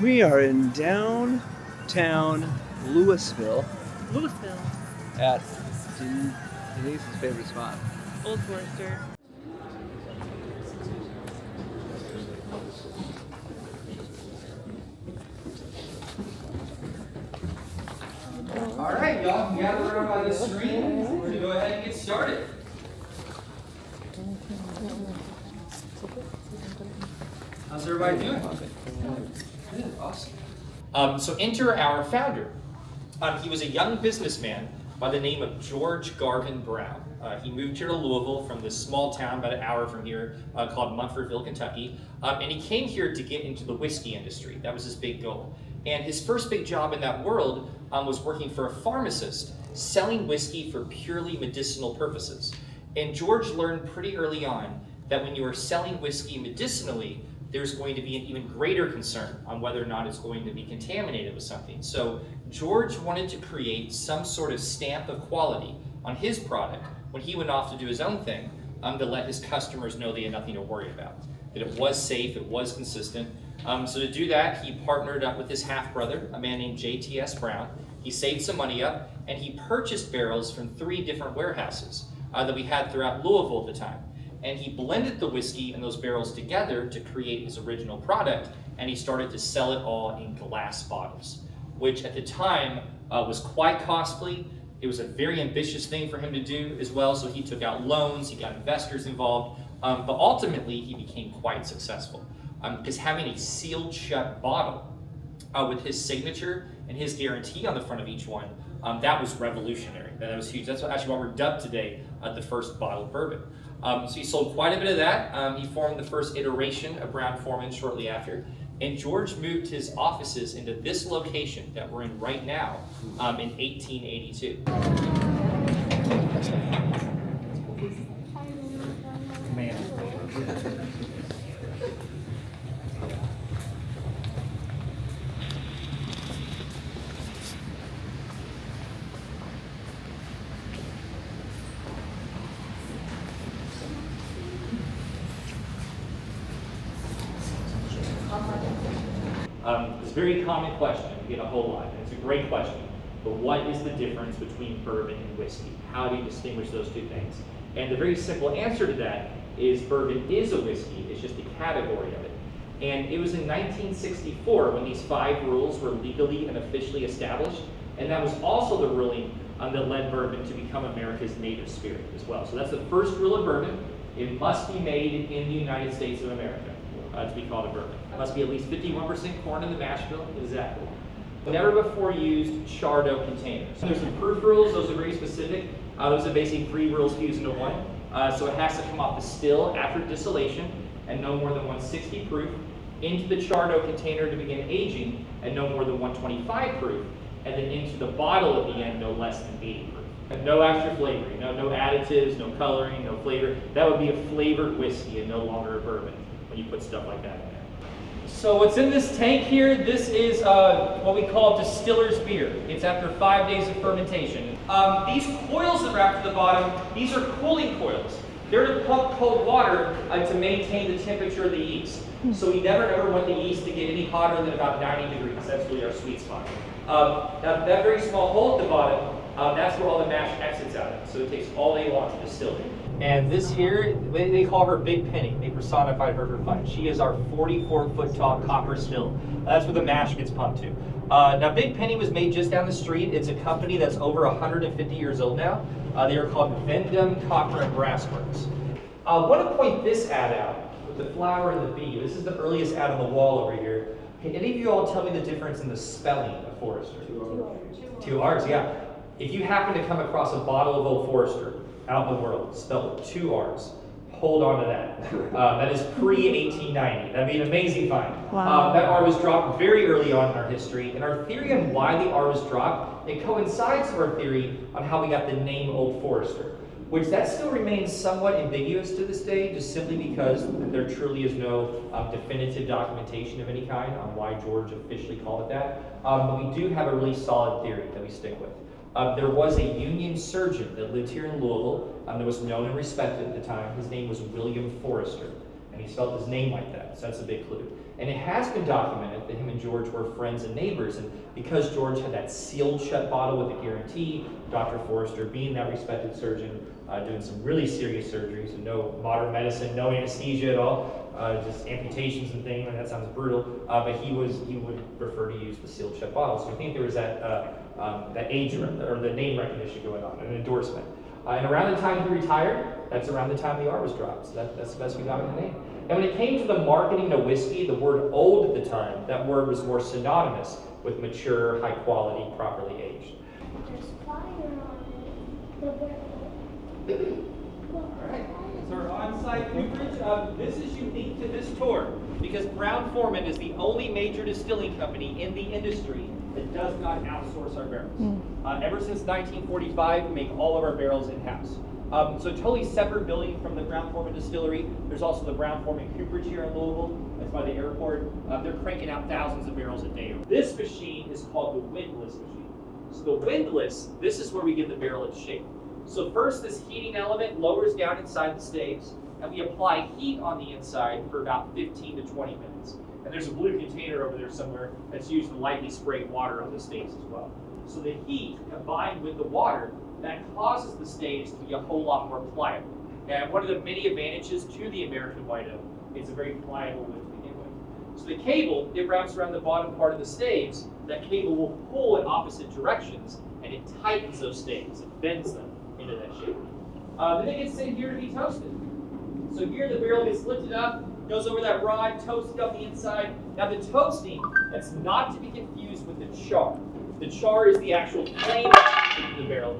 We are in downtown Louisville at Denice's favorite spot. Old Forester. All right, y'all can gather around by the screen. We're going to go ahead and get started. How's everybody doing? Good, awesome. So enter our founder. He was a young businessman by the name of George Garvin Brown. He moved here to Louisville from this small town about an hour from here called Munfordville, Kentucky. And he came here to get into the whiskey industry. That was his big goal. And his first big job in that world was working for a pharmacist, selling whiskey for purely medicinal purposes. And George learned pretty early on that when you are selling whiskey medicinally, there's going to be an even greater concern on whether or not it's going to be contaminated with something. So George wanted to create some sort of stamp of quality on his product when he went off to do his own thing to let his customers know they had nothing to worry about, that it was safe, it was consistent. So to do that, he partnered up with his half-brother, a man named J.T.S. Brown. He saved some money up, and he purchased barrels from 3 different warehouses that we had throughout Louisville at the time. And he blended the whiskey and those barrels together to create his original product, and he started to sell it all in glass bottles, which at the time was quite costly. It was a very ambitious thing for him to do as well, so he took out loans, he got investors involved, but ultimately he became quite successful because having a sealed shut bottle with his signature and his guarantee on the front of each one, that was revolutionary. That was huge. That's actually why we're dubbed today the first bottled bourbon. So he sold quite a bit of that. He formed the first iteration of Brown-Forman shortly after. And George moved his offices into this location that we're in right now in 1882. Man. It's a very common question. We get a whole lot, and it's a great question. But what is the difference between bourbon and whiskey? How do you distinguish those two things? And the very simple answer to that is bourbon is a whiskey. It's just a category of it. And it was in 1964 when these 5 rules were legally and officially established. And that was also the ruling that led bourbon to become America's native spirit as well. So that's the first rule of bourbon. It must be made in the United States of America to be called a bourbon. It must be at least 51% corn in the mash bill. Exactly. Never before used Chardonnay containers. There's some proof rules. Those are very specific. Those are basically 3 rules fused into one. So it has to come off the still after distillation and no more than 160 proof, into the Chardonnay container to begin aging and no more than 125 proof, and then into the bottle at the end no less than 80 proof. And no extra flavoring, no additives, no coloring, no flavor. That would be a flavored whiskey and no longer a bourbon when you put stuff like that in there. So what's in this tank here, this is what we call distiller's beer. It's after 5 days of fermentation. These coils that wrap to the bottom, these are cooling coils. They're to pump cold water to maintain the temperature of the yeast. So we never ever want the yeast to get any hotter than about 90 degrees. That's really our sweet spot. That very small hole at the bottom, that's where all the mash exits out of. So it takes all day long to distill it. And this here, they call her Big Penny. They personified her for fun. She is our 44-foot tall copper still. That's where the mash gets pumped to. Now, Big Penny was made just down the street. It's a company that's over 150 years old now. They are called Vendome Copper and Brass Works. I want to point this ad out with the flower and the bee. This is the earliest ad on the wall over here. Can any of you all tell me the difference in the spelling of Forester? 2 R's, yeah. If you happen to come across a bottle of Old Forester out in the world, spelled with 2 R's, hold on to that. That is pre-1890. That'd be an amazing find. Wow. That R was dropped very early on in our history, and our theory on why the R was dropped, it coincides with our theory on how we got the name Old Forester, which that still remains somewhat ambiguous to this day, just simply because there truly is no definitive documentation of any kind on why George officially called it that. But we do have a really solid theory that we stick with. There was a Union surgeon that lived here in Louisville that was known and respected at the time. His name was William Forester, and he spelled his name like that, so that's a big clue. And it has been documented that him and and George were friends and neighbors, and because George had that sealed shut bottle with a guarantee, Dr. Forrester, being that respected surgeon, doing some really serious surgeries and no modern medicine, no anesthesia at all, just amputations and things, and that sounds brutal, but he would prefer to use the sealed shut bottle. So I think there was that age or the name recognition going on, an endorsement. And around the time he retired, that's around the time the R was dropped. So that's the best we got in the name. And when it came to the marketing of whiskey, the word old at the time, that word was more synonymous with mature, high quality, properly aged. There's fire on it. The barrel. All right, it's our on-site Cooperage. This is unique to this tour because Brown-Forman is the only major distilling company in the industry that does not outsource our barrels. Ever since 1945, we make all of our barrels in-house. So a totally separate building from the Brown-Forman distillery. There's also the Brown-Forman Cooperage here in Louisville. That's by the airport. They're cranking out thousands of barrels a day. This machine is called the windlass machine. So the windlass, this is where we give the barrel its shape. So first, this heating element lowers down inside the staves, and we apply heat on the inside for about 15 to 20 minutes. And there's a blue container over there somewhere that's used to lightly spray water on the staves as well. So the heat combined with the water, that causes the staves to be a whole lot more pliable. And one of the many advantages to the American white oak, it's a very pliable wood to begin with. So the cable, it wraps around the bottom part of the staves. That cable will pull in opposite directions, and it tightens those staves. It bends them into that shape. Then it gets sent here to be toasted. So here the barrel gets lifted up, goes over that rod, toasted on the inside. Now the toasting, that's not to be confused with the char. The char is the actual flame of the barrel.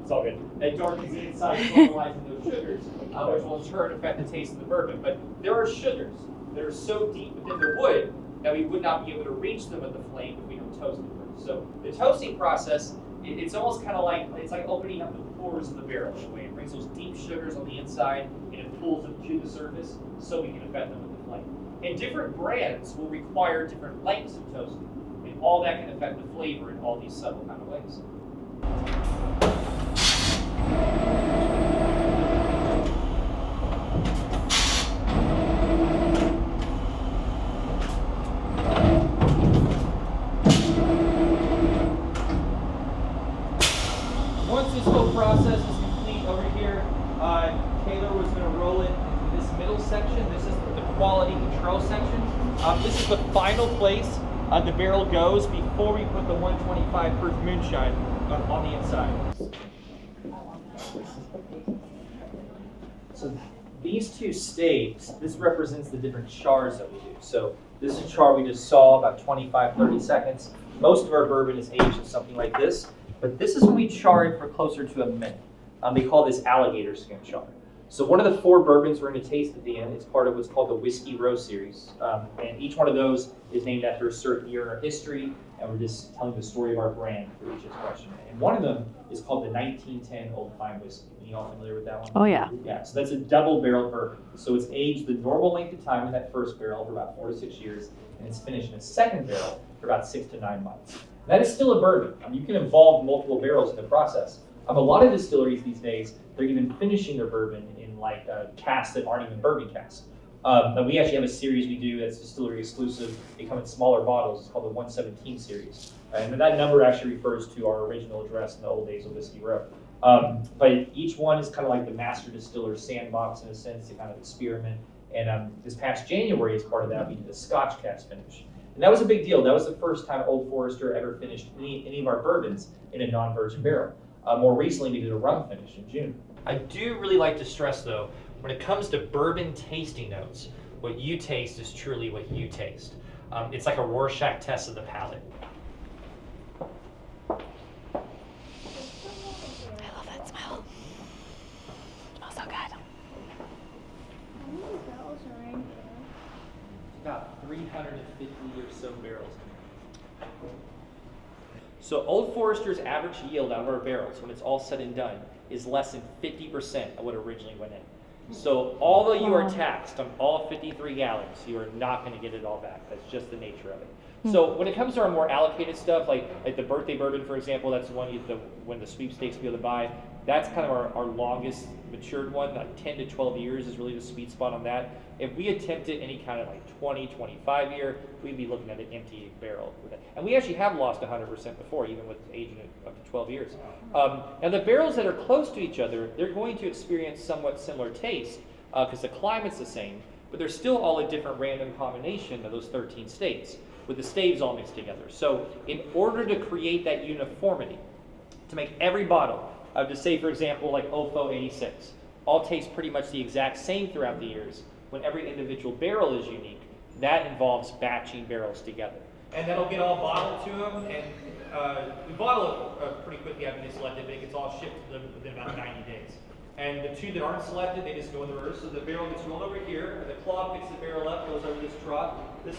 It's all good. That darkens the inside, normalizing those sugars, which will in turn affect the taste of the bourbon. But there are sugars that are so deep within the wood that we would not be able to reach them with the flame if we don't toast it first. So the toasting process, it's almost kind of like, it's like opening up the pores of the barrel in a way. It brings those deep sugars on the inside and it pulls them to the surface so we can affect them with the flame. And different brands will require different lengths of toasting. And all that can affect the flavor in all these subtle kind of ways. Once this whole process is complete over here, Taylor was going to roll it into this middle section. This is the quality control section. This is the final place the barrel goes before we put the 125 proof moonshine on the inside. So these two staves, this represents the different chars that we do. So this is a char we just saw, about 25-30 seconds. Most of our bourbon is aged in something like this, but this is when we char it for closer to a minute. They call this alligator skin char. So one of the 4 bourbons we're going to taste at the end is part of what's called the Whiskey Row series. And each one of those is named after a certain year in our history, and we're just telling the story of our brand for each expression. And one of them is called the 1910 Old Fine Whiskey. Are you all familiar with that one? Oh, yeah. Yeah, so that's a double barrel bourbon. So it's aged the normal length of time in that first barrel for about 4 to 6 years, and it's finished in a second barrel for about 6 to 9 months. That is still a bourbon. You can involve multiple barrels in the process. A lot of distilleries these days, they're even finishing their bourbon in like casks that aren't even bourbon casks. And we actually have a series we do that's distillery exclusive. They come in smaller bottles. It's called the 117 series. And that number actually refers to our original address in the old days of Whiskey Row. But each one is kind of like the master distiller's sandbox in a sense to kind of experiment. And this past January, as part of that, we did a Scotch cask finish. And that was a big deal. That was the first time Old Forester ever finished any of our bourbons in a non-virgin barrel. More recently, we did a rum finish in June. I do really like to stress, though, when it comes to bourbon tasting notes, what you taste is truly what you taste. It's like a Rorschach test of the palate. I love that smell. It smells so good. How many barrels are in here? About 350 or so barrels. So Old Forester's average yield out of our barrels, when it's all said and done, is less than 50% of what originally went in. So although you are taxed on all 53 gallons, you are not going to get it all back. That's just the nature of it. So when it comes to our more allocated stuff, like the birthday bourbon, for example, that's the one when the sweepstakes be able to buy. That's kind of our longest matured one, like 10 to 12 years is really the sweet spot on that. If we attempted any kind of like 20, 25 year, we'd be looking at an empty barrel with it. And we actually have lost 100% before, even with aging it up to 12 years. And the barrels that are close to each other, they're going to experience somewhat similar taste because the climate's the same, but they're still all a different random combination of those 13 states with the staves all mixed together. So in order to create that uniformity, to make every bottle, to say, for example, like OFO 86, all taste pretty much the exact same throughout the years. When every individual barrel is unique, that involves batching barrels together. And that'll get all bottled to them, and we bottle it pretty quickly after they select it, but it gets all shipped to them within about 90 days. And the two that aren't selected, they just go in the reverse. So the barrel gets rolled over here, and the cloth picks the barrel up, goes over this trough. This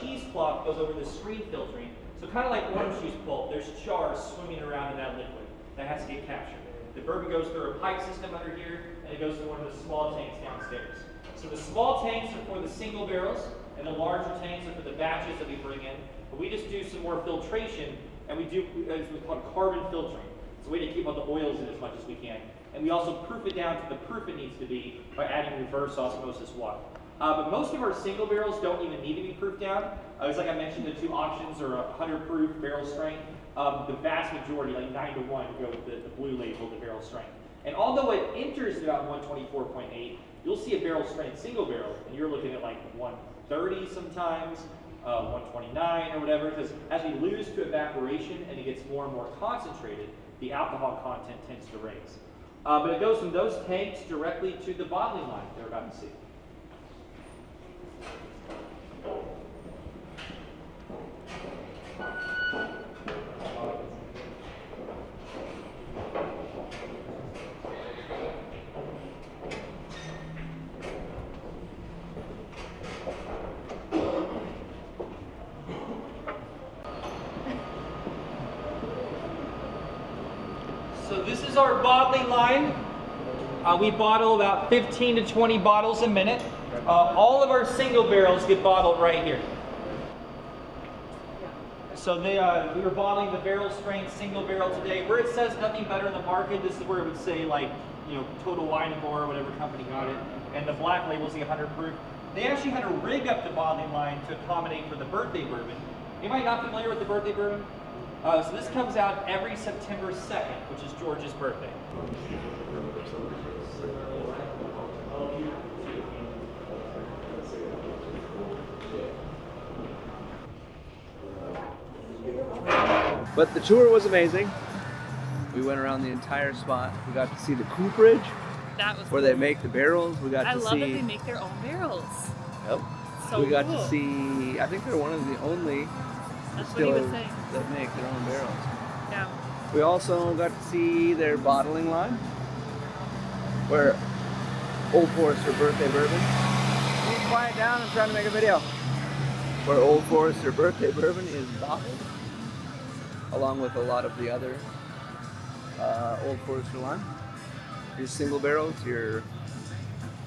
cheesecloth goes over this screen filtering. So kind of like orange juice pulp, there's char swimming around in that liquid that has to get captured. The bourbon goes through a pipe system under here, and it goes to one of the small tanks downstairs. So the small tanks are for the single barrels, and the larger tanks are for the batches that we bring in. But we just do some more filtration, and we do what's called carbon filtering. It's a way to keep all the oils in as much as we can. And we also proof it down to the proof it needs to be by adding reverse osmosis water. But most of our single barrels don't even need to be proofed down. It's like I mentioned, the two options are 100 proof barrel strength. The vast majority, like 9 to 1, go with the blue label, the barrel strength. And although it enters about 124.8, you'll see a barrel strength single barrel, and you're looking at like 130 sometimes, 129 or whatever, because as we lose to evaporation and it gets more and more concentrated, the alcohol content tends to raise. But it goes from those tanks directly to the bottling line they're about to see. So this is our bottling line. We bottle about 15 to 20 bottles a minute. All of our single barrels get bottled right here. So we were bottling the barrel strength single barrel today. Where it says nothing better in the market, this is where it would say like, Total Wine & More, whatever company got it. And the black label's the 100 proof. They actually had to rig up the bottling line to accommodate for the birthday bourbon. Anybody not familiar with the birthday bourbon? So this comes out every September 2nd, which is George's birthday. But the tour was amazing. We went around the entire spot. We got to see the Cooperage, That was where cool. they make the barrels. We got I to love see. that they make their own barrels. Yep. So we got cool. to see. I think they're one of the only That's what he was distillers saying. that make their own barrels. Yeah. We also got to see their bottling line, where Old Forester Birthday Bourbon. Can you quiet down? I'm trying to make a video. Where Old Forester Birthday Bourbon is bottled, along with a lot of the other Old Forester line. Your single barrels, your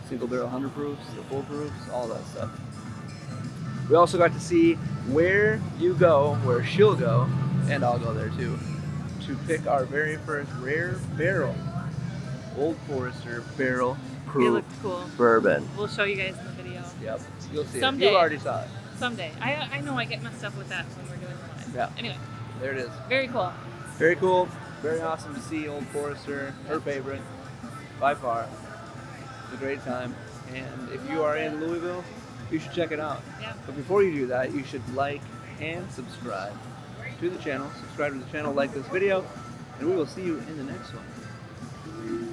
single barrel 100 proofs, the full proofs, all that stuff. We also got to see where you go, where she'll go, and I'll go there too, to pick our very first rare barrel, Old Forester barrel It proof looks cool. bourbon. We'll show you guys in the video. Yep, you'll see Someday. it. You already saw it. Someday. I know I get messed up with that when we're doing the live. Yeah. Anyway, There it is. very cool. Very cool. Very awesome to see Old Forester, her favorite, by far. It's a great time. And if you are in Louisville, you should check it out. Yeah. But before you do that, you should like and subscribe to the channel. Subscribe to the channel, like this video, and we will see you in the next one.